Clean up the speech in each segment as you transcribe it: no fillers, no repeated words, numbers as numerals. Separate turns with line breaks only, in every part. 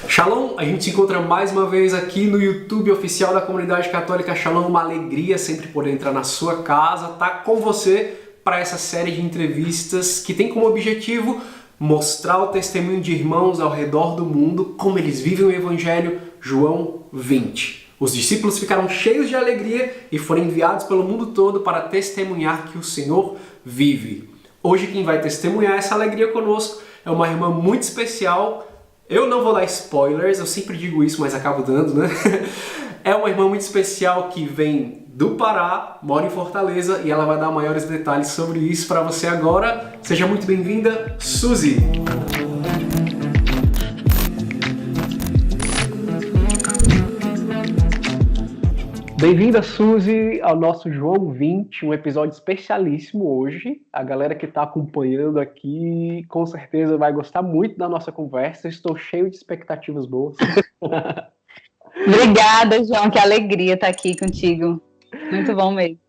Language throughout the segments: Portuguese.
Shalom, a gente se encontra mais uma vez aqui no YouTube oficial da Comunidade Católica Shalom. Uma alegria sempre poder entrar na sua casa, tá com você para essa série de entrevistas que tem como objetivo mostrar o testemunho de irmãos ao redor do mundo, como eles vivem o Evangelho. João 20. Os discípulos ficaram cheios de alegria e foram enviados pelo mundo todo para testemunhar que o Senhor vive. Hoje quem vai testemunhar essa alegria conosco é uma irmã muito especial. Eu não vou dar spoilers, eu sempre digo isso, mas acabo dando, né? É uma irmã muito especial que vem do Pará, mora em Fortaleza e ela vai dar maiores detalhes sobre isso para você agora. Seja muito bem-vinda, Suzy! Bem-vinda, Suzy, ao nosso João 20, um episódio especialíssimo hoje. A galera que está acompanhando aqui com certeza vai gostar muito da nossa conversa. Estou cheio de expectativas boas.
Obrigada, João, que alegria estar aqui contigo. Muito bom mesmo.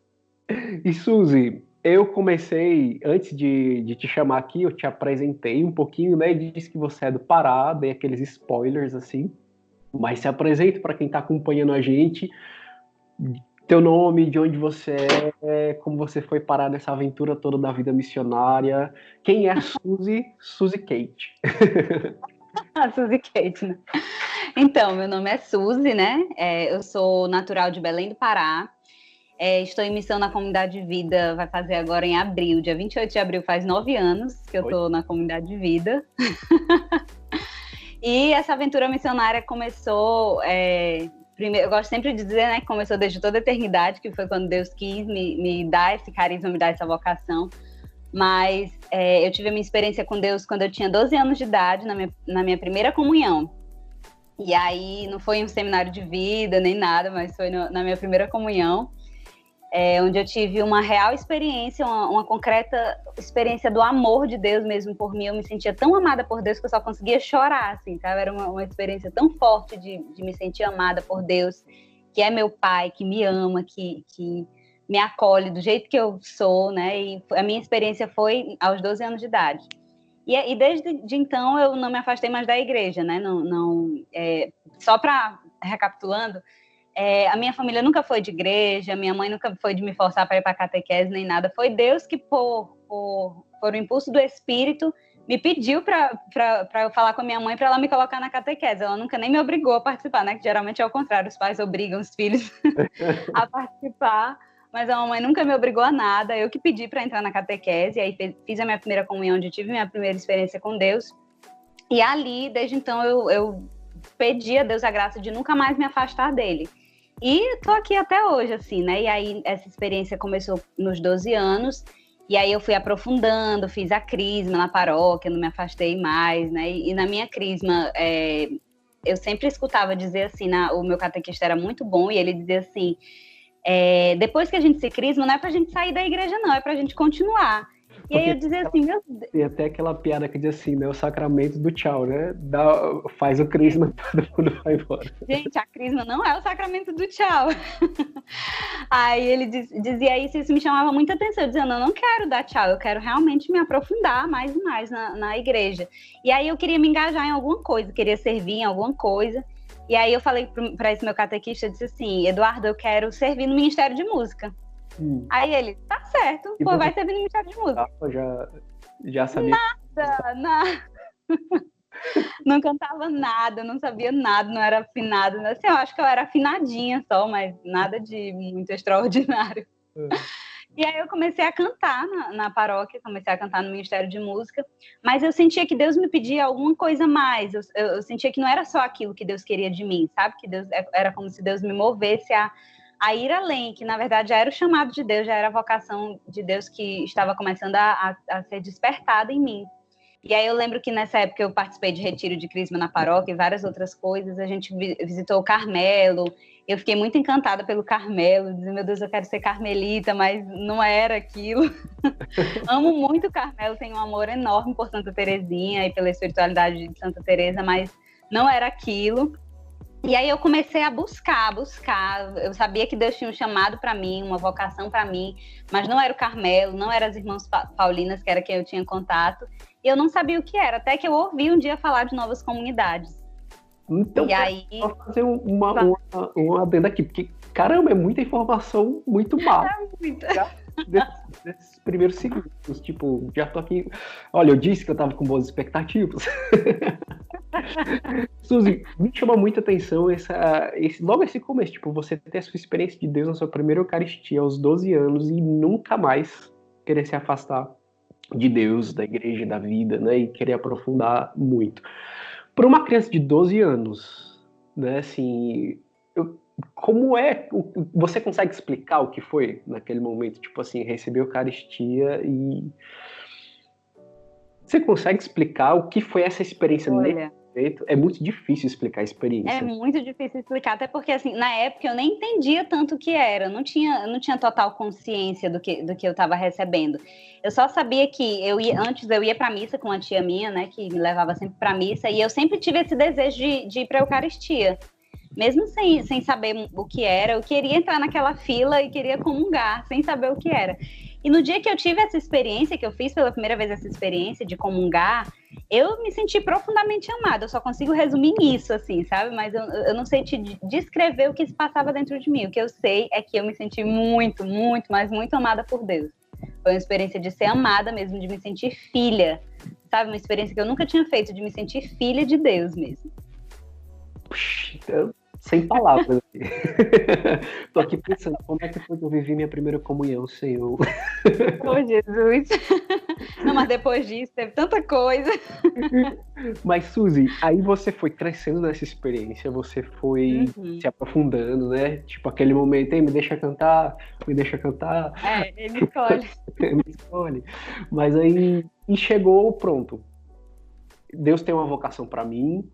E Suzy, eu comecei, antes de te chamar aqui, eu te apresentei um pouquinho, né? E disse que você é do Pará, dei aqueles spoilers assim. Mas se apresente para quem está acompanhando a gente. Teu nome, de onde você é, como você foi parar nessa aventura toda da vida missionária. Quem é a Suzy? Suzy Kate.
A Suzy Kate, né? Então, meu nome é Suzy, né? Eu sou natural de Belém do Pará. Estou em missão na Comunidade de Vida, vai fazer agora em abril, dia 28 de abril, faz 9 anos que eu estou na Comunidade de Vida. E essa aventura missionária começou... eu gosto sempre de dizer, né, que começou desde toda a eternidade, que foi quando Deus quis me dar esse carisma, me dar essa vocação. Mas eu tive a minha experiência com Deus quando eu tinha 12 anos de idade, na minha primeira comunhão. E aí, não foi em um seminário de vida, nem nada, mas foi na minha primeira comunhão, onde eu tive uma real experiência, uma concreta experiência do amor de Deus mesmo por mim. Eu me sentia tão amada por Deus que eu só conseguia chorar, assim, tá? Era uma experiência tão forte de me sentir amada por Deus, que é meu pai, que me ama, que me acolhe do jeito que eu sou, né? E a minha experiência foi aos 12 anos de idade. E desde então eu não me afastei mais da igreja, né? Só para recapitulando, a minha família nunca foi de igreja, minha mãe nunca foi de me forçar para ir para catequese nem nada. Foi Deus que, por o impulso do Espírito, me pediu para eu falar com a minha mãe para ela me colocar na catequese. Ela nunca nem me obrigou a participar, né? Que geralmente é o contrário, os pais obrigam os filhos a participar. Mas a mamãe nunca me obrigou a nada. Eu que pedi para entrar na catequese, aí fiz a minha primeira comunhão, onde tive minha primeira experiência com Deus. E ali, desde então, eu pedi a Deus a graça de nunca mais me afastar dele. E tô aqui até hoje, assim, né? E aí, essa experiência começou nos 12 anos, e aí eu fui aprofundando, fiz a crisma na paróquia, não me afastei mais, né? E na minha crisma, eu sempre escutava dizer assim, o meu catequista era muito bom, e ele dizia assim, depois que a gente se crisma, não é pra gente sair da igreja, não, é pra gente continuar. E aí eu dizia assim, meu Deus.
Tem até aquela piada que diz assim, né? O sacramento do tchau, né? Faz o crisma, todo mundo vai embora.
Gente, a crisma não é o sacramento do tchau. Aí ele dizia isso me chamava muita atenção. Eu dizia, não, eu não quero dar tchau, eu quero realmente me aprofundar mais e mais na igreja. E aí eu queria me engajar em alguma coisa, queria servir em alguma coisa. E aí eu falei para esse meu catequista, eu disse assim, Eduardo, eu quero servir no Ministério de Música. Aí ele, tá certo, pô, vai servir no Ministério de Música.
Já sabia.
Nada. Não cantava nada, não sabia nada, não era afinada. Assim, eu acho que eu era afinadinha só, mas nada de muito extraordinário. E aí eu comecei a cantar na paróquia, comecei a cantar no Ministério de Música, mas eu sentia que Deus me pedia alguma coisa a mais. Eu sentia que não era só aquilo que Deus queria de mim, sabe? Que Deus era como se Deus me movesse a ir além, que na verdade já era o chamado de Deus, já era a vocação de Deus que estava começando a ser despertada em mim. E aí eu lembro que nessa época eu participei de retiro de crisma na paróquia e várias outras coisas, a gente visitou o Carmelo, eu fiquei muito encantada pelo Carmelo, dizia, meu Deus, eu quero ser carmelita, mas não era aquilo. Amo muito o Carmelo, tenho um amor enorme por Santa Terezinha e pela espiritualidade de Santa Teresa, mas não era aquilo. E aí eu comecei a buscar. Eu sabia que Deus tinha um chamado para mim, uma vocação para mim, mas não era o Carmelo, não eram as irmãs paulinas, que era quem eu tinha contato. E eu não sabia o que era, até que eu ouvi um dia falar de novas comunidades.
Então,
E aí,
só fazer um adendo aqui, porque, caramba, é muita informação muito massa.
muita.
Desses primeiros segundos, tipo, já tô aqui. Olha, eu disse que eu tava com boas expectativas. Suzy, me chama muita atenção logo esse começo, tipo, você ter a sua experiência de Deus na sua primeira Eucaristia aos 12 anos e nunca mais querer se afastar de Deus, da igreja, da vida, né, e querer aprofundar muito. Para uma criança de 12 anos, né, assim, como é, você consegue explicar o que foi naquele momento, tipo assim, receber a Eucaristia e você consegue explicar o que foi essa experiência nesse
Olha,
momento? É muito difícil explicar a
é
experiência.
muito difícil explicar, até porque, assim, na época eu nem entendia tanto o que era, não tinha total consciência do que eu estava recebendo. Eu só sabia que antes eu ia para missa com a tia minha, né, que me levava sempre para missa, e eu sempre tive esse desejo de ir para a Eucaristia. Mesmo sem saber o que era, eu queria entrar naquela fila e queria comungar, sem saber o que era. E no dia que eu tive essa experiência, que eu fiz pela primeira vez essa experiência de comungar, eu me senti profundamente amada. Eu só consigo resumir nisso, assim, sabe? Mas eu não sei te descrever o que se passava dentro de mim. O que eu sei é que eu me senti muito, muito, mas muito amada por Deus. Foi uma experiência de ser amada mesmo, de me sentir filha, sabe? Uma experiência que eu nunca tinha feito, de me sentir filha de Deus mesmo.
Então, sem palavras. Tô aqui pensando, como é que foi que eu vivi minha primeira comunhão, Senhor?
Oh, Jesus! Não, mas depois disso teve tanta coisa.
Mas, Suzy, aí você foi crescendo nessa experiência, você foi se aprofundando, né? Tipo, aquele momento, me deixa cantar, me deixa cantar.
Ele escolhe.
Me escolhe. Mas aí, e chegou, pronto. Deus tem uma vocação para mim.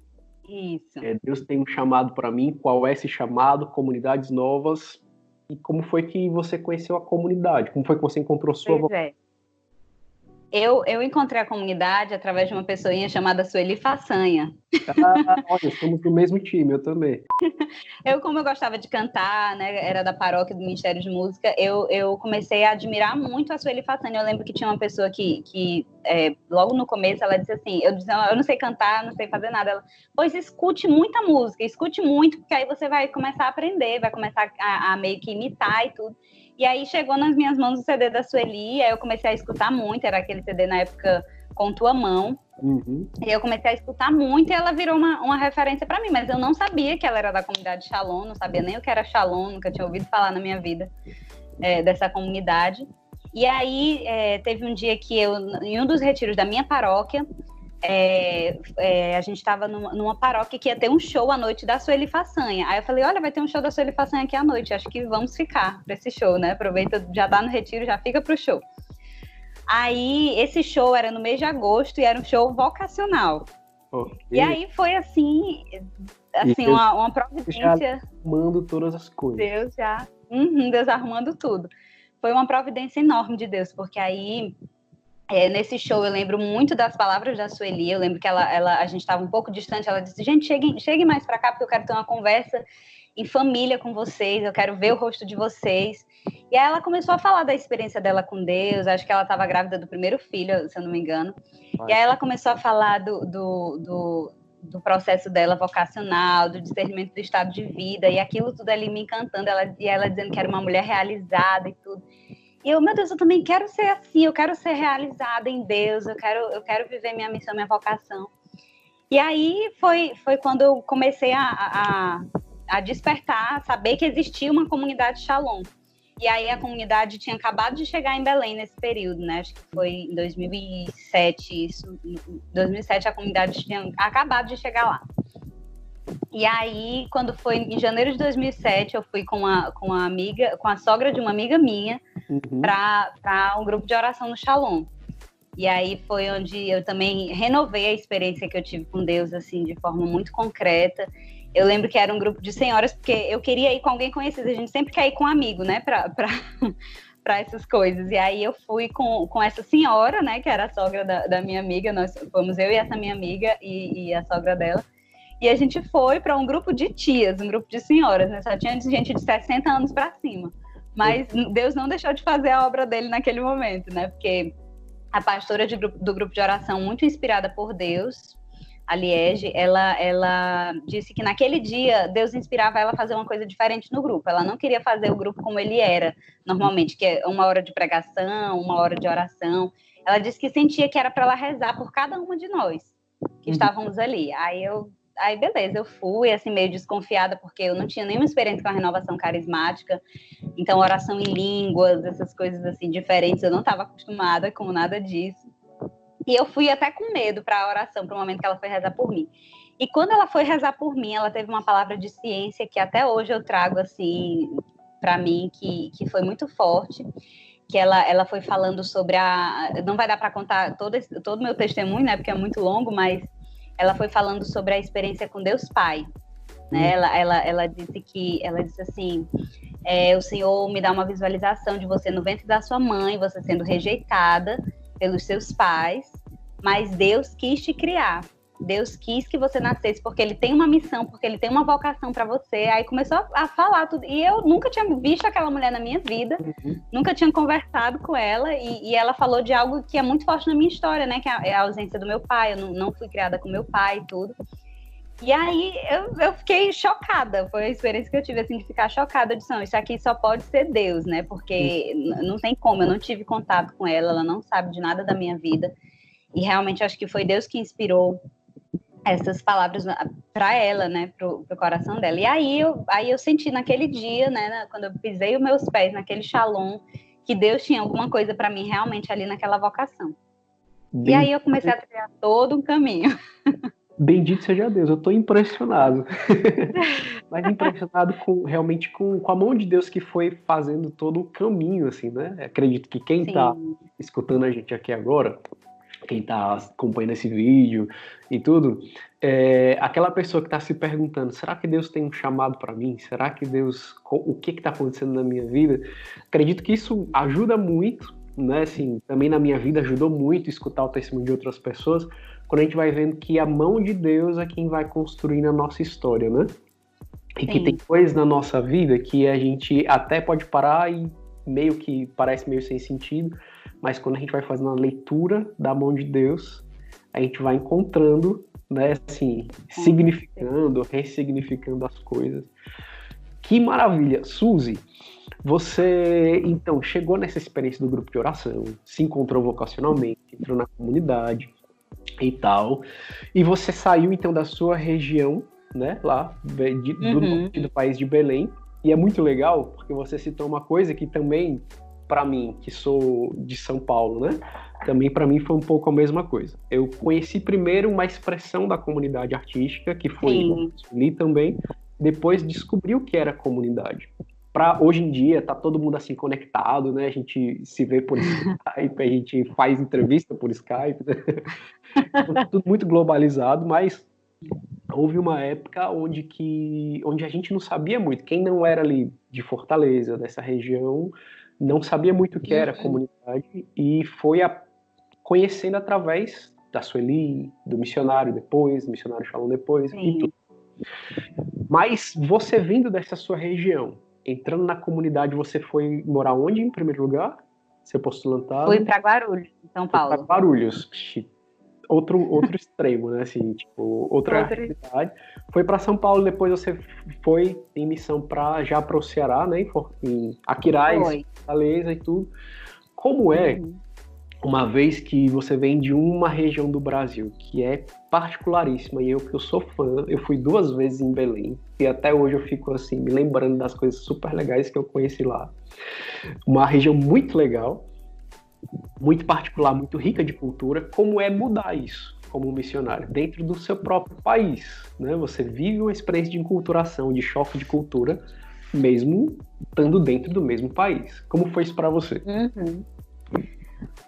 Isso.
Deus tem um chamado para mim. Qual é esse chamado? Comunidades novas. E como foi que você conheceu a comunidade? Como foi que você encontrou sua vocação?
Eu encontrei a comunidade através de uma pessoinha chamada Sueli Façanha.
Olha, estamos no mesmo time, eu também.
Como eu gostava de cantar, né, era da paróquia do Ministério de Música, eu comecei a admirar muito a Sueli Façanha. Eu lembro que tinha uma pessoa que logo no começo, ela disse assim, eu dizia, eu não sei cantar, não sei fazer nada. Ela, pois escute muita música, escute muito, porque aí você vai começar a aprender, vai começar a meio que imitar e tudo. E aí chegou nas minhas mãos o CD da Sueli, aí eu comecei a escutar muito, era aquele CD na época Com Tua Mão. E eu comecei a escutar muito e ela virou uma referência para mim, mas eu não sabia que ela era da comunidade Shalom, não sabia nem o que era Shalom, nunca tinha ouvido falar na minha vida dessa comunidade. E aí teve um dia que em um dos retiros da minha paróquia, a gente estava numa paróquia que ia ter um show à noite da Sueli Façanha. Aí eu falei, olha, vai ter um show da Sueli Façanha aqui à noite, acho que vamos ficar para esse show, né? Aproveita, já tá no retiro, já fica pro show. Aí, esse show era no mês de agosto e era um show vocacional. Okay. E aí foi assim uma providência.
Já arrumando todas as coisas.
Deus arrumando tudo. Foi uma providência enorme de Deus, porque aí, nesse show, eu lembro muito das palavras da Sueli. Eu lembro que a gente estava um pouco distante. Ela disse, gente, cheguem mais para cá, porque eu quero ter uma conversa em família com vocês, eu quero ver o rosto de vocês. E aí ela começou a falar da experiência dela com Deus, acho que ela estava grávida do primeiro filho, se eu não me engano. E aí ela começou a falar do processo dela vocacional, do discernimento do estado de vida, e aquilo tudo ali me encantando, e ela dizendo que era uma mulher realizada e tudo. E eu, meu Deus, eu também quero ser assim, eu quero ser realizada em Deus, eu quero viver minha missão, minha vocação. E aí foi quando eu comecei a despertar, a saber que existia uma comunidade Shalom. E aí a comunidade tinha acabado de chegar em Belém nesse período, né? Acho que foi em 2007, isso. Em 2007 a comunidade tinha acabado de chegar lá. E aí, quando foi em janeiro de 2007, eu fui com a sogra de uma amiga minha para um grupo de oração no Shalom. E aí foi onde eu também renovei a experiência que eu tive com Deus, assim, de forma muito concreta. Eu lembro que era um grupo de senhoras, porque eu queria ir com alguém conhecido. A gente sempre quer ir com um amigo, né, para essas coisas. E aí eu fui com essa senhora, né, que era a sogra da minha amiga. Nós fomos eu e essa minha amiga e a sogra dela. E a gente foi para um grupo de tias, um grupo de senhoras, né? Só tinha gente de 60 anos para cima. Mas Deus não deixou de fazer a obra dele naquele momento, né? Porque a pastora do grupo de oração, muito inspirada por Deus, a Liege, ela disse que naquele dia Deus inspirava ela a fazer uma coisa diferente no grupo. Ela não queria fazer o grupo como ele era normalmente, que é uma hora de pregação, uma hora de oração. Ela disse que sentia que era para ela rezar por cada uma de nós que estávamos ali. Aí beleza, eu fui assim meio desconfiada porque eu não tinha nenhuma experiência com a renovação carismática. Então oração em línguas, essas coisas assim diferentes, eu não estava acostumada com nada disso. E eu fui até com medo para a oração, para o momento que ela foi rezar por mim. E quando ela foi rezar por mim, ela teve uma palavra de ciência que até hoje eu trago assim para mim, que foi muito forte, que ela foi falando sobre não vai dar para contar todo o meu testemunho, né, porque é muito longo, mas ela foi falando sobre a experiência com Deus Pai. Né? Ela disse assim, o Senhor me dá uma visualização de você no ventre da sua mãe, você sendo rejeitada pelos seus pais, mas Deus quis te criar. Deus quis que você nascesse porque ele tem uma missão, porque ele tem uma vocação para você. Aí começou a falar tudo. E eu nunca tinha visto aquela mulher na minha vida, nunca tinha conversado com ela. E ela falou de algo que é muito forte na minha história, né? Que é a ausência do meu pai. Eu não fui criada com meu pai e tudo. E aí eu fiquei chocada. Foi a experiência que eu tive, assim, de ficar chocada. Eu disse, não, isso aqui só pode ser Deus, né? Porque não tem como, eu não tive contato com ela não sabe de nada da minha vida. E realmente acho que foi Deus que inspirou essas palavras para ela, né, pro coração dela. E aí eu senti naquele dia, né, quando eu pisei os meus pés naquele Shalom, que Deus tinha alguma coisa para mim realmente ali naquela vocação. E aí eu comecei a trilhar todo um caminho.
Bendito seja Deus, eu estou impressionado. Mas impressionado realmente com a mão de Deus que foi fazendo todo o caminho, assim, né? Acredito que quem está escutando a gente aqui agora, quem está acompanhando esse vídeo e tudo, aquela pessoa que está se perguntando, será que Deus tem um chamado para mim? Será que Deus, o que está acontecendo na minha vida? Acredito que isso ajuda muito, né? Assim, também na minha vida ajudou muito escutar o testemunho de outras pessoas, quando a gente vai vendo que a mão de Deus é quem vai construindo a nossa história, né? E que tem coisas na nossa vida que a gente até pode parar e meio que parece meio sem sentido, mas quando a gente vai fazendo a leitura da mão de Deus, a gente vai encontrando, né, assim, significando, ressignificando as coisas. Que maravilha! Suzy, você, então, chegou nessa experiência do grupo de oração, se encontrou vocacionalmente, entrou na comunidade e tal, e você saiu, então, da sua região, né, lá, do país de Belém, e é muito legal, porque você citou uma coisa que também, para mim, que sou de São Paulo, né? Também para mim foi um pouco a mesma coisa. Eu conheci primeiro uma expressão da comunidade artística, que foi ali também, depois descobri o que era comunidade. Hoje em dia, tá todo mundo assim conectado, né? A gente se vê por Skype, a gente faz entrevista por Skype, né? Tudo muito globalizado, mas houve uma época onde a gente não sabia muito. Quem não era ali de Fortaleza, dessa região, não sabia muito o que era comunidade e foi conhecendo através da Sueli, do missionário depois, do missionário Shalom depois e tudo. Mas você vindo dessa sua região, entrando na comunidade, você foi morar onde em primeiro lugar? Seu postulantado?
Fui para Guarulhos, São Paulo.
Para Guarulhos. Outro extremo, né? Assim, tipo, outra realidade. Foi para São Paulo, depois você foi em missão já para o Ceará, né? Em Aquiraz, Fortaleza e tudo. Como é, uma vez que você vem de uma região do Brasil que é particularíssima, e que eu sou fã, eu fui 2 vezes em Belém, e até hoje eu fico assim, me lembrando das coisas super legais que eu conheci lá. Uma região muito legal, muito particular, muito rica de cultura. Como é mudar isso como missionário dentro do seu próprio país, né? Você vive uma experiência de enculturação, de choque de cultura, mesmo estando dentro do mesmo país. Como foi isso para você?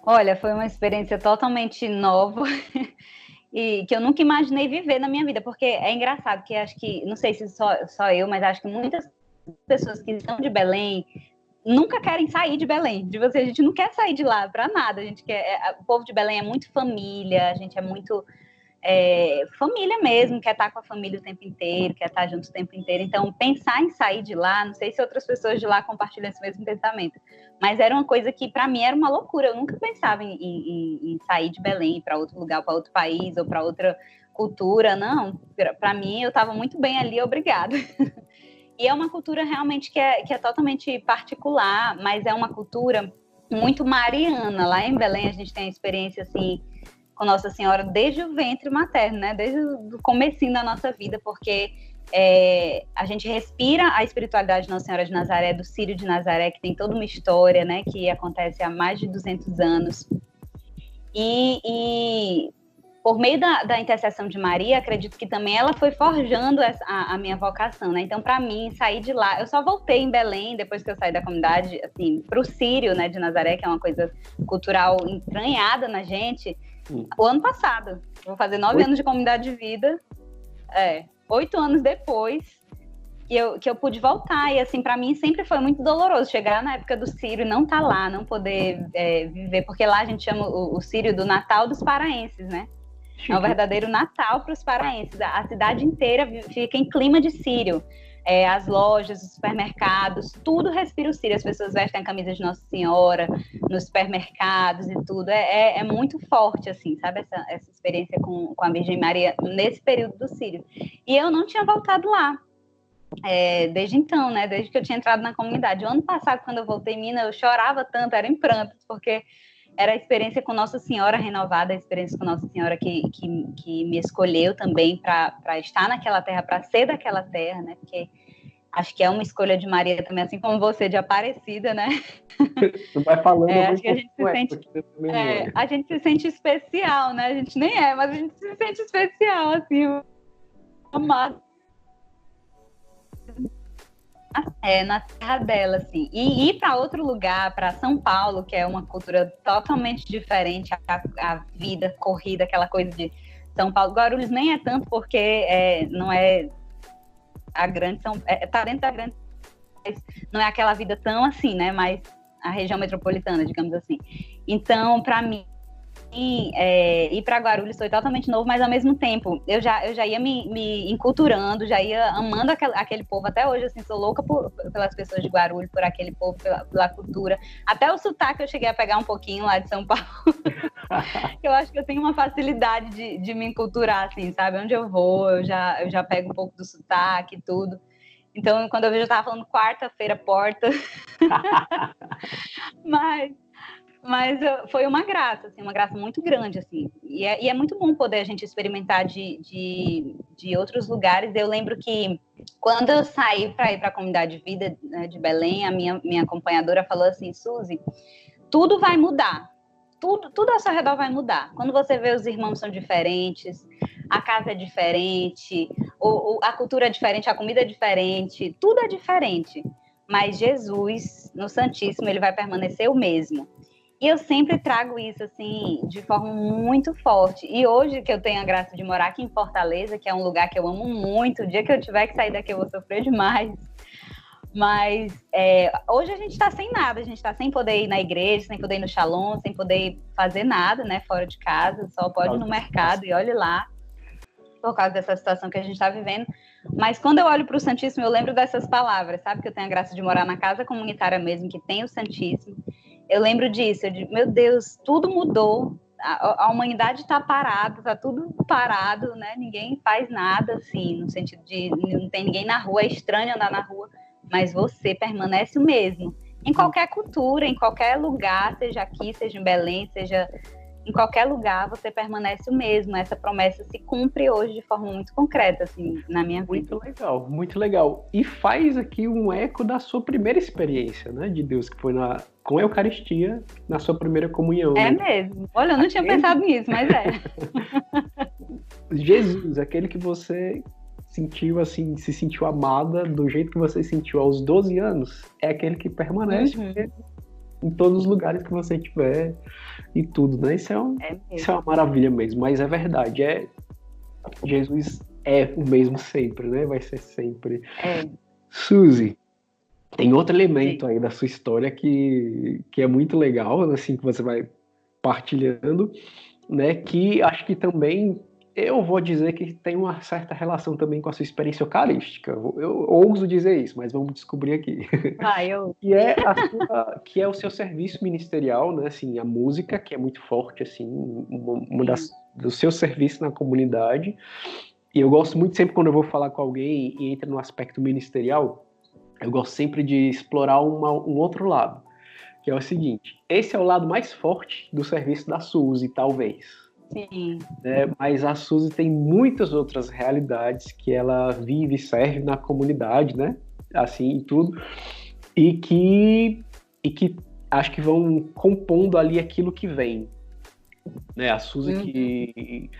Olha, foi uma experiência totalmente nova e que eu nunca imaginei viver na minha vida, porque é engraçado que acho que, não sei se só eu, mas acho que muitas pessoas que são de Belém nunca querem sair de Belém. De você, a gente não quer sair de lá para nada. A gente o povo de Belém é muito família, a gente é muito família mesmo, quer estar com a família o tempo inteiro, quer estar junto o tempo inteiro. Então, pensar em sair de lá, não sei se outras pessoas de lá compartilham esse mesmo pensamento, mas era uma coisa que para mim era uma loucura. Eu nunca pensava em sair de Belém para outro lugar, para outro país ou para outra cultura, não. Para mim, eu estava muito bem ali, obrigada. E é uma cultura realmente que é totalmente particular, mas é uma cultura muito mariana. Lá em Belém, a gente tem a experiência, assim, com Nossa Senhora desde o ventre materno, né? Desde o comecinho da nossa vida, porque a gente respira a espiritualidade de Nossa Senhora de Nazaré, do Círio de Nazaré, que tem toda uma história, né? Que acontece há mais de 200 anos. E por meio da intercessão de Maria, acredito que também ela foi forjando a minha vocação, né? Então, para mim, sair de lá... Eu só voltei em Belém, depois que eu saí da comunidade, assim, para o Círio, né, de Nazaré, que é uma coisa cultural entranhada na gente, o ano passado. Vou fazer 9 anos de comunidade de vida. 8 anos depois que eu pude voltar. E, assim, para mim sempre foi muito doloroso chegar na época do Círio e não estar lá, não poder viver, porque lá a gente chama o Círio do Natal dos paraenses, né? É o verdadeiro Natal para os paraenses. A cidade inteira fica em clima de Círio. As lojas, os supermercados, tudo respira o Círio. As pessoas vestem a camisa de Nossa Senhora nos supermercados e tudo. É muito forte, assim, sabe? Essa experiência com a Virgem Maria nesse período do Círio. E eu não tinha voltado lá. Desde então, né? Desde que eu tinha entrado na comunidade. O ano passado, quando eu voltei em Minas, eu chorava tanto, era em prantos, porque era a experiência com Nossa Senhora renovada, a experiência com Nossa Senhora que me escolheu também para estar naquela terra, para ser daquela terra, né? Porque acho que é uma escolha de Maria também, assim como você de Aparecida, né?
Tu vai falando,
acho que a gente se sente especial, né? A gente nem mas a gente se sente especial, assim, amado. Na terra dela, assim. E ir para outro lugar, para São Paulo, que é uma cultura totalmente diferente, a vida corrida, aquela coisa de São Paulo. Guarulhos nem é tanto porque não é a grande São tá dentro da grande, não é aquela vida tão assim, né? Mas a região metropolitana, digamos assim. Então, para mim, ir para Guarulhos foi totalmente novo, mas ao mesmo tempo eu já ia me enculturando, já ia amando aquele povo. Até hoje, assim, sou louca pelas pessoas de Guarulhos, por aquele povo, pela cultura. Até o sotaque eu cheguei a pegar um pouquinho lá de São Paulo. Eu acho que eu tenho uma facilidade de me enculturar, assim, sabe? Onde eu vou, eu já pego um pouco do sotaque e tudo. Então, quando eu vejo, eu tava falando quarta-feira, porta. Mas foi uma graça, assim, uma graça muito grande, assim. E é muito bom poder a gente experimentar de outros lugares. Eu lembro que quando eu saí para ir para a comunidade de vida, né, de Belém, a minha acompanhadora falou assim: Suzy, tudo vai mudar. Tudo ao seu redor vai mudar. Quando você vê os irmãos são diferentes, a casa é diferente, a cultura é diferente, a comida é diferente, tudo é diferente. Mas Jesus, no Santíssimo, ele vai permanecer o mesmo. E eu sempre trago isso, assim, de forma muito forte. E hoje que eu tenho a graça de morar aqui em Fortaleza, que é um lugar que eu amo muito, o dia que eu tiver que sair daqui eu vou sofrer demais. Mas hoje a gente está sem nada, a gente está sem poder ir na igreja, sem poder ir no Shalom, sem poder fazer nada, né, fora de casa, só pode ir no mercado e olhe lá, por causa dessa situação que a gente está vivendo. Mas quando eu olho para o Santíssimo, eu lembro dessas palavras, sabe? Que eu tenho a graça de morar na casa comunitária mesmo, que tem o Santíssimo. Eu lembro disso, eu digo, meu Deus, tudo mudou, a humanidade está parada, está tudo parado, né? Ninguém faz nada, assim, no sentido de não tem ninguém na rua, é estranho andar na rua, mas você permanece o mesmo. Em qualquer cultura, em qualquer lugar, seja aqui, seja em Belém, seja em qualquer lugar, você permanece o mesmo. Essa promessa se cumpre hoje de forma muito concreta, assim, na minha vida.
Muito legal, muito legal. E faz aqui um eco da sua primeira experiência, né, de Deus, que foi com a Eucaristia, na sua primeira comunhão.
É mesmo. Olha, eu não tinha pensado nisso, mas
Jesus, aquele que você sentiu, assim, se sentiu amada do jeito que você sentiu aos 12 anos, é aquele que permanece em todos os lugares que você estiver e tudo, né? Isso é uma maravilha mesmo, mas é verdade, Jesus é o mesmo sempre, né? Vai ser sempre. Suzy, tem outro elemento aí da sua história que é muito legal, assim, que você vai partilhando, né? Que acho que também, eu vou dizer que tem uma certa relação também com a sua experiência eucarística. Eu ouso dizer isso, mas vamos descobrir aqui. Que é o seu serviço ministerial, né? Assim, a música, que é muito forte, assim, uma do seu serviço na comunidade. E eu gosto muito sempre quando eu vou falar com alguém e entra no aspecto ministerial, eu gosto sempre de explorar um outro lado, que é o seguinte: esse é o lado mais forte do serviço da Suzy, talvez.
Sim.
Mas a Suzy tem muitas outras realidades que ela vive e serve na comunidade, né? Assim, e tudo. E que acho que vão compondo ali aquilo que vem. Né? A Suzy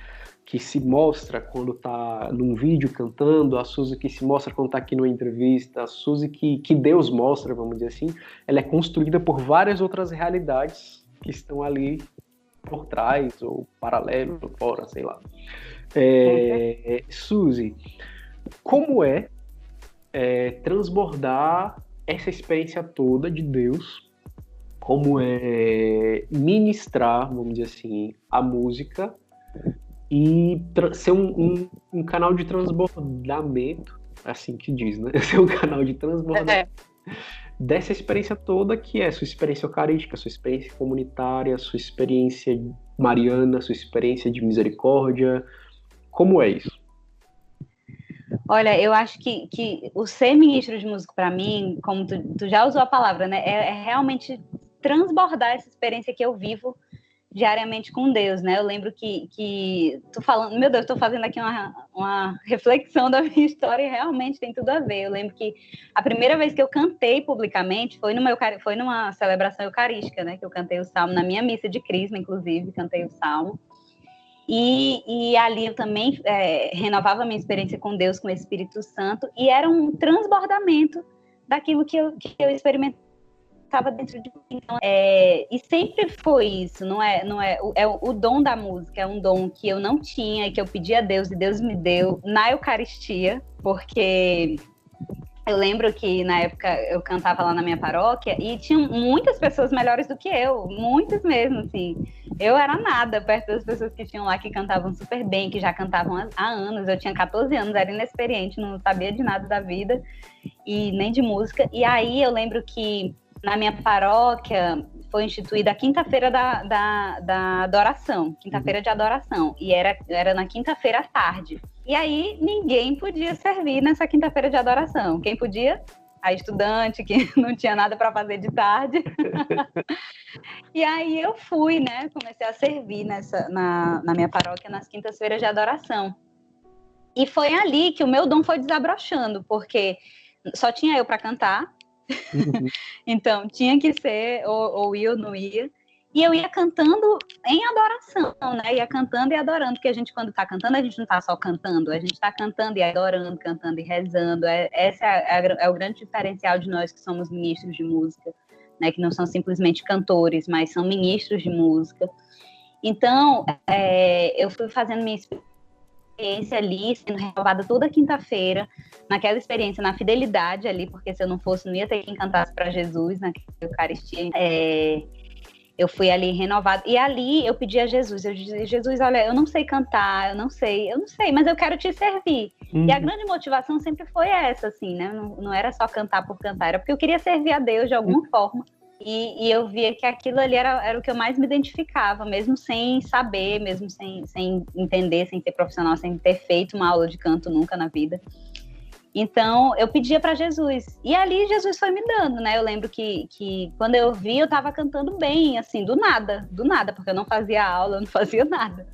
que se mostra quando tá num vídeo cantando, a Suzy que se mostra quando tá aqui numa entrevista, a Suzy que Deus mostra, vamos dizer assim, ela é construída por várias outras realidades que estão ali por trás, ou paralelo, fora, sei lá. Suzy, como transbordar essa experiência toda de Deus, como é ministrar, vamos dizer assim, a música e ser um canal de transbordamento, assim que diz, né? Ser um canal de transbordamento dessa experiência toda, que é sua experiência eucarística, sua experiência comunitária, sua experiência mariana, sua experiência de misericórdia. Como é isso?
Olha, eu acho que o ser ministro de música, para mim, como tu já usou a palavra, né? É realmente transbordar essa experiência que eu vivo diariamente com Deus, né? Eu lembro que tô falando, meu Deus, tô fazendo aqui uma reflexão da minha história e realmente tem tudo a ver. Eu lembro que a primeira vez que eu cantei publicamente foi numa celebração eucarística, né? Que eu cantei o Salmo na minha missa de crisma, inclusive, cantei o Salmo. E ali eu também renovava a minha experiência com Deus, com o Espírito Santo, e era um transbordamento daquilo que eu experimentava dentro de mim. Então, e sempre foi isso, é o dom da música, é um dom que eu não tinha e que eu pedi a Deus e Deus me deu na Eucaristia, porque eu lembro que na época eu cantava lá na minha paróquia e tinha muitas pessoas melhores do que eu, muitas mesmo, assim. Eu era nada perto das pessoas que tinham lá, que cantavam super bem, que já cantavam há anos. Eu tinha 14 anos, era inexperiente, não sabia de nada da vida e nem de música. E aí eu lembro que na minha paróquia foi instituída a quinta-feira da adoração, quinta-feira de adoração, e era na quinta-feira à tarde. E aí ninguém podia servir nessa quinta-feira de adoração. Quem podia? A estudante que não tinha nada para fazer de tarde. E aí eu fui, né? Comecei a servir na minha paróquia nas quintas-feiras de adoração. E foi ali que o meu dom foi desabrochando, porque só tinha eu para cantar. Então tinha que ser ou ia ou não ia. E eu ia cantando em adoração, né? Ia cantando e adorando, porque a gente, quando tá cantando, a gente não tá só cantando, a gente tá cantando e adorando, cantando e rezando. Esse é o grande diferencial de nós que somos ministros de música, né? Que não são simplesmente cantores, mas são ministros de música. Então, eu fui fazendo minha experiência ali, sendo renovada toda quinta-feira, naquela experiência, na fidelidade ali, porque se eu não fosse, não ia ter quem cantasse para Jesus naquela Eucaristia. Eu fui ali renovada, e ali eu pedi a Jesus, eu disse: Jesus, olha, eu não sei cantar, eu não sei, mas eu quero te servir. E a grande motivação sempre foi essa, assim, né? Não era só cantar por cantar, era porque eu queria servir a Deus de alguma forma. E eu via que aquilo ali era o que eu mais me identificava, mesmo sem saber, mesmo sem entender, sem ser profissional, sem ter feito uma aula de canto nunca na vida. Então, eu pedia para Jesus. E ali Jesus foi me dando, né? Eu lembro que quando eu vi, eu estava cantando bem, assim, do nada, porque eu não fazia aula, eu não fazia nada.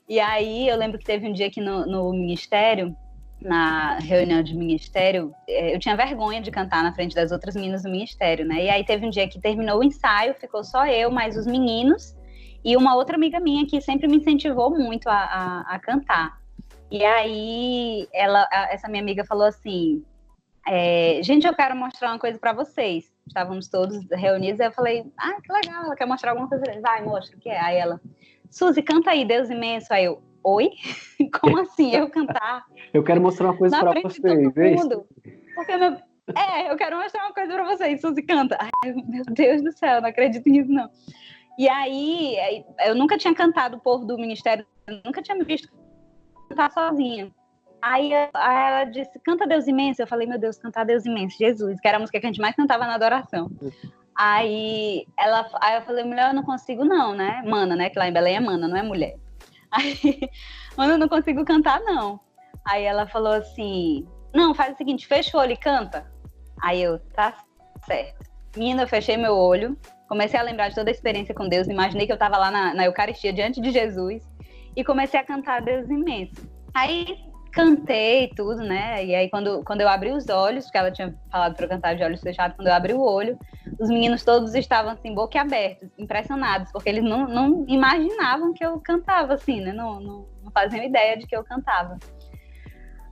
E aí, eu lembro que teve um dia aqui no ministério, na reunião de ministério, eu tinha vergonha de cantar na frente das outras meninas do ministério, né? E aí teve um dia que terminou o ensaio, ficou só eu, mais os meninos, e uma outra amiga minha que sempre me incentivou muito a cantar. E aí, essa minha amiga falou assim: gente, eu quero mostrar uma coisa para vocês. Estávamos todos reunidos, e eu falei: que legal, ela quer mostrar alguma coisa. Vai, mostra o que é. Aí ela: Suzy, canta aí, Deus Imenso. Aí eu: oi? Como assim, eu cantar?
Eu quero mostrar uma coisa para vocês.
Porque eu quero mostrar uma coisa para vocês, Suzy, canta. Ai, meu Deus do céu, não acredito nisso, não. E aí, eu nunca tinha cantado o povo do ministério, eu nunca tinha me visto cantar sozinha. Aí ela disse: canta Deus Imenso. Eu falei: meu Deus, cantar Deus Imenso, Jesus, que era a música que a gente mais cantava na adoração. Aí eu falei: mulher, eu não consigo não, né? Mana, né? Que lá em Belém é mana, não é mulher. Aí, mano, eu não consigo cantar, não. Aí ela falou assim, não, faz o seguinte, fecha o olho e canta. Aí eu, tá certo. Menina, eu fechei meu olho, comecei a lembrar de toda a experiência com Deus, imaginei que eu tava lá na Eucaristia, diante de Jesus, e comecei a cantar Deus imenso. Aí cantei tudo, né? E aí quando eu abri os olhos, porque ela tinha falado pra eu cantar de olhos fechados, quando eu abri o olho, os meninos todos estavam assim, boquiabertos, impressionados, porque eles não imaginavam que eu cantava assim, né? Não faziam ideia de que eu cantava.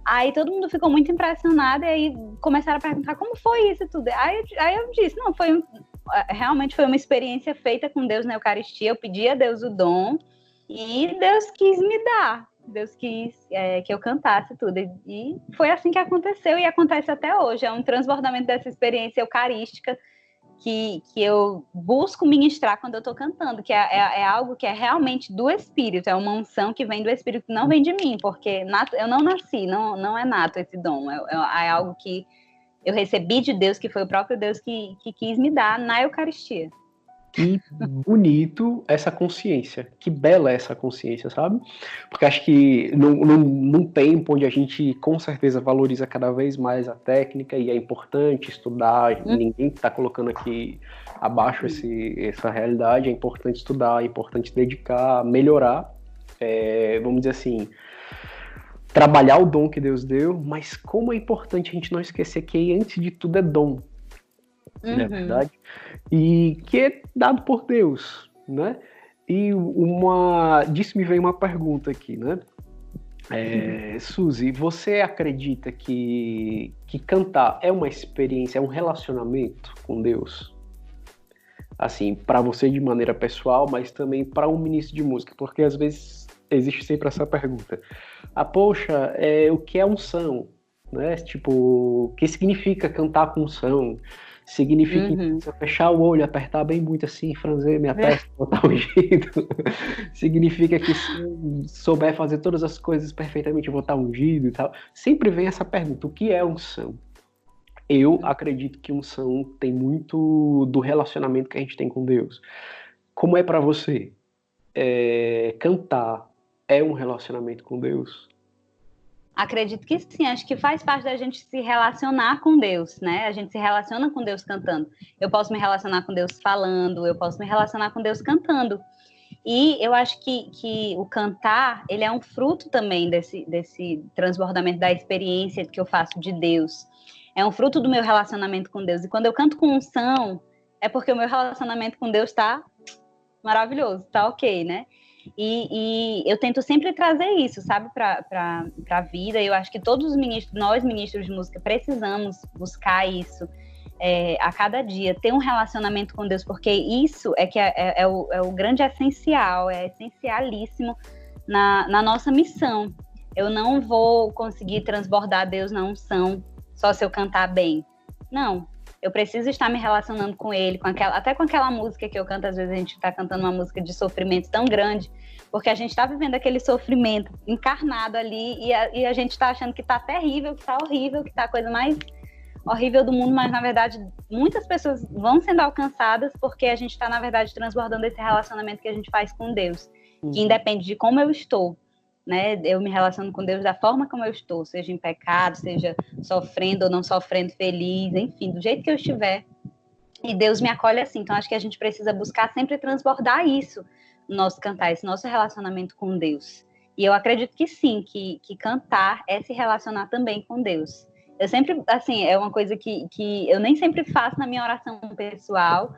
Aí todo mundo ficou muito impressionado e aí começaram a perguntar como foi isso e tudo. Aí eu disse, não, realmente foi uma experiência feita com Deus na Eucaristia, eu pedi a Deus o dom e Deus quis me dar. Deus quis que eu cantasse tudo. E foi assim que aconteceu e acontece até hoje. É um transbordamento dessa experiência eucarística que eu busco ministrar quando eu estou cantando, que é algo que é realmente do Espírito, é uma unção que vem do Espírito, não vem de mim, porque eu não nasci, não é nato esse dom, é algo que eu recebi de Deus, que foi o próprio Deus que quis me dar na Eucaristia.
Que bonito essa consciência, que bela essa consciência, sabe? Porque acho que num tempo onde a gente com certeza valoriza cada vez mais a técnica e é importante estudar, ninguém está colocando aqui abaixo essa realidade, é importante estudar, é importante dedicar, melhorar, vamos dizer assim, trabalhar o dom que Deus deu, mas como é importante a gente não esquecer que antes de tudo é dom. Não é verdade? E que é dado por Deus, né? E disso me veio uma pergunta aqui, né? Suzy, você acredita que cantar é uma experiência, é um relacionamento com Deus? Assim, para você de maneira pessoal, mas também para um ministro de música, porque às vezes existe sempre essa pergunta. Poxa, o que é unção? Né? Tipo, o que significa cantar com unção? Significa fechar o olho, apertar bem muito assim, franzer minha testa, botar ungido. Significa que se eu souber fazer todas as coisas perfeitamente, eu vou estar ungido e tal. Sempre vem essa pergunta, o que é unção? Eu acredito que unção tem muito do relacionamento que a gente tem com Deus. Como é para você? Cantar é um relacionamento com Deus?
Acredito que sim, acho que faz parte da gente se relacionar com Deus, né? A gente se relaciona com Deus cantando. Eu posso me relacionar com Deus falando, eu posso me relacionar com Deus cantando. E eu acho que o cantar, ele é um fruto também desse transbordamento da experiência que eu faço de Deus. É um fruto do meu relacionamento com Deus. E quando eu canto com unção, é porque o meu relacionamento com Deus está maravilhoso, tá ok, né? E eu tento sempre trazer isso, sabe, para a vida. Eu acho que todos os ministros, nós ministros de música, precisamos buscar isso a cada dia, ter um relacionamento com Deus, porque isso é o grande essencial, é essencialíssimo na nossa missão. Eu não vou conseguir transbordar Deus na unção só se eu cantar bem. Não. Eu preciso estar me relacionando com ele, até com aquela música que eu canto, às vezes a gente está cantando uma música de sofrimento tão grande, porque a gente está vivendo aquele sofrimento encarnado ali, e a gente está achando que está terrível, que está horrível, que está a coisa mais horrível do mundo, mas na verdade muitas pessoas vão sendo alcançadas porque a gente está, na verdade, transbordando esse relacionamento que a gente faz com Deus, que independe de como eu estou, né? Eu me relaciono com Deus da forma como eu estou, seja em pecado, seja sofrendo ou não sofrendo, feliz, enfim, do jeito que eu estiver. E Deus me acolhe assim. Então, acho que a gente precisa buscar sempre transbordar isso no nosso cantar, esse nosso relacionamento com Deus. E eu acredito que sim, que cantar é se relacionar também com Deus. Eu sempre, assim, é uma coisa que eu nem sempre faço na minha oração pessoal,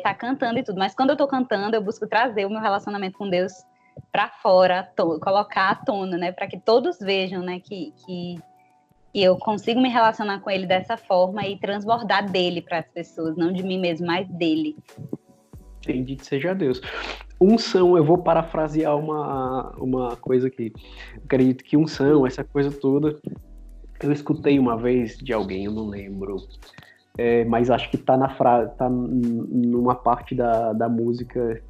tá cantando e tudo, mas quando eu tô cantando, eu busco trazer o meu relacionamento com Deus para fora, colocar à tona, né, para que todos vejam, né, que eu consigo me relacionar com ele dessa forma e transbordar dele para as pessoas, não de mim mesmo, mas dele.
Bendito seja Deus. Unção, eu vou parafrasear uma coisa aqui. Eu acredito que unção, essa coisa toda, eu escutei uma vez de alguém, eu não lembro, mas acho que tá na frase, tá numa parte da música,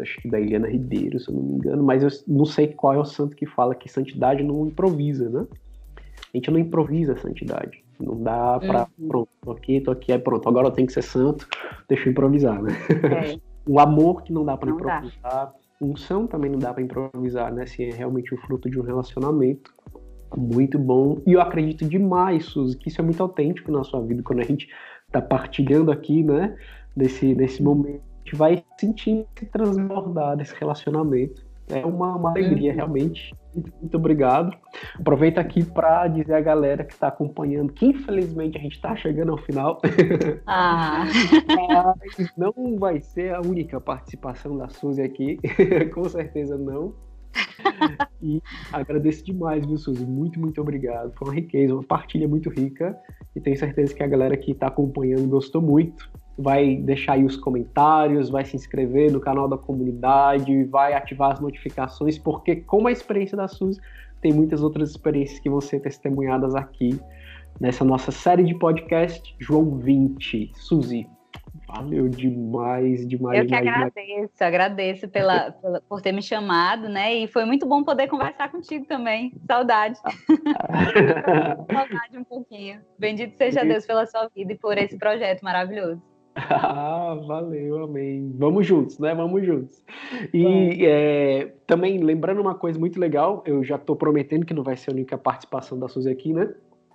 acho que da Eliana Ribeiro, se eu não me engano, mas eu não sei qual é o santo que fala que santidade não improvisa, né? A gente não improvisa a santidade. Não dá pra, pronto, tô aqui, é pronto, agora eu tenho que ser santo, deixa eu improvisar, né? O amor que não dá pra improvisar, unção, também não dá para improvisar, né? Se é realmente o fruto de um relacionamento. Muito bom. E eu acredito demais, Suzy, que isso é muito autêntico na sua vida, quando a gente está partilhando aqui, né? Nesse momento, a gente vai sentindo se transbordar desse relacionamento. É uma alegria, realmente. Muito obrigado. Aproveito aqui para dizer à galera que está acompanhando que, infelizmente, a gente está chegando ao final. Mas não vai ser a única participação da Suzy aqui. Com certeza não. E agradeço demais, viu, Suzy? Muito obrigado. Foi uma riqueza, uma partilha muito rica. E tenho certeza que a galera que está acompanhando gostou muito. Vai deixar aí os comentários, vai se inscrever no canal da comunidade, vai ativar as notificações, porque como a experiência da Suzy, tem muitas outras experiências que vão ser testemunhadas aqui nessa nossa série de podcast João 20. Suzy, valeu demais.
Eu que agradeço por ter me chamado, né? E foi muito bom poder conversar contigo também. Saudade. Saudade um pouquinho. Bendito seja Deus pela sua vida e por esse projeto maravilhoso.
Valeu, amém. Vamos juntos, né? Vamos juntos. E também, lembrando uma coisa muito legal, eu já estou prometendo que não vai ser a única participação da Suzy aqui, né?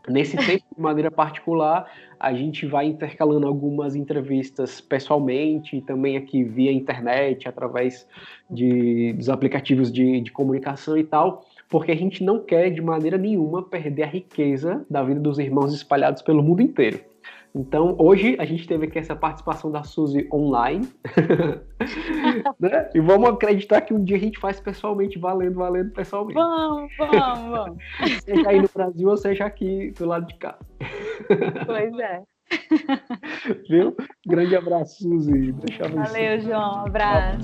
Nesse tempo, de maneira particular, a gente vai intercalando algumas entrevistas pessoalmente e também aqui via internet, através dos aplicativos de comunicação e tal, porque a gente não quer, de maneira nenhuma, perder a riqueza da vida dos irmãos espalhados pelo mundo inteiro. Então, hoje a gente teve aqui essa participação da Suzy online, né? E vamos acreditar que um dia a gente faz pessoalmente, valendo pessoalmente.
Vamos.
Seja aí no Brasil ou seja aqui do lado de cá.
Pois é.
Viu? Grande abraço, Suzy.
Valeu, João. Um abraço.